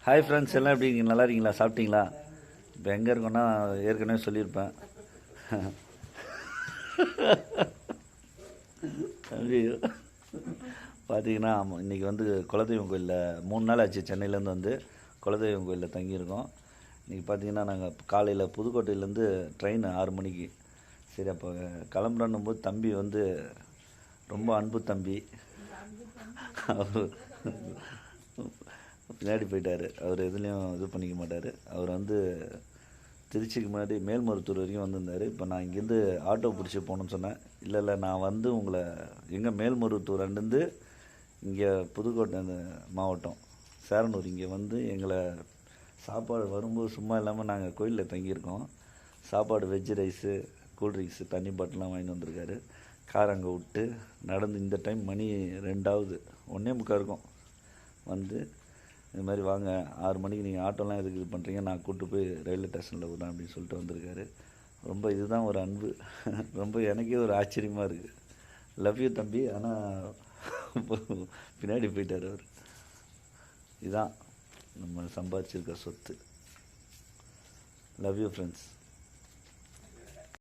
Hi friends, எல்லாம் எப்படி இருக்கீங்க? நல்லா இருக்கீங்களா? சாப்பிட்டீங்களா? இப்போ எங்கே இருக்கோன்னா ஏற்கனவே சொல்லியிருப்பேன். ஐயோ, பார்த்தீங்கன்னா இன்றைக்கி வந்து குலதெய்வம் கோயிலில் 3 நாள் ஆச்சு. சென்னையிலேருந்து வந்து குலதெய்வம் கோயிலில் தங்கியிருக்கோம். இன்றைக்கி பார்த்தீங்கன்னா நாங்கள் காலையில் புதுக்கோட்டையிலேருந்து ட்ரெயின் 6 மணிக்கு. சரி, அப்போ கிளம்புறன்னும் போது தம்பி வந்து ரொம்ப அன்பு தம்பி, அவர் பின்னாடி போயிட்டார். அவர் எதுலேயும் இது பண்ணிக்க மாட்டார். அவர் வந்து திருச்சிக்கு முன்னாடி மேல்மருத்தூர் வரைக்கும் வந்திருந்தார். இப்போ நான் இங்கேருந்து ஆட்டோ பிடிச்சி போகணுன்னு சொன்னேன். இல்லை நான் வந்து உங்களை எங்கே மேல்மருவத்தூர்லேருந்து இங்கே புதுக்கோட்டை மாவட்டம் சேரனூர் இங்கே வந்து எங்களை சாப்பாடு வரும்போது சும்மா இல்லாமல் நாங்கள் கோயிலில் தங்கியிருக்கோம். சாப்பாடு வெஜ்ஜு ரைஸு, கூல்ட்ரிங்க்ஸு, தண்ணி பாட்டிலாம் வாங்கிட்டு வந்திருக்காரு. கார் அங்கே விட்டு நடந்து இந்த டைம் மணி 2 1:45 இருக்கும். வந்து இது மாதிரி வாங்க 6 மணிக்கு நீங்கள் ஆட்டோலாம் எதுக்கு இது பண்ணுறீங்க, நான் கூப்பிட்டு போய் ரயில்வே ஸ்டேஷனில் விட்றேன் அப்படின்னு சொல்லிட்டு வந்திருக்காரு. ரொம்ப இதுதான் ஒரு அன்பு. ரொம்ப எனக்கே ஒரு ஆச்சரியமாக இருக்குது. லவ் யூ தம்பி. ஆனால் பின்னாடி போயிட்டார் அவர். இதுதான் நம்ம சம்பாதிச்சிருக்க சொத்து. Love you friends.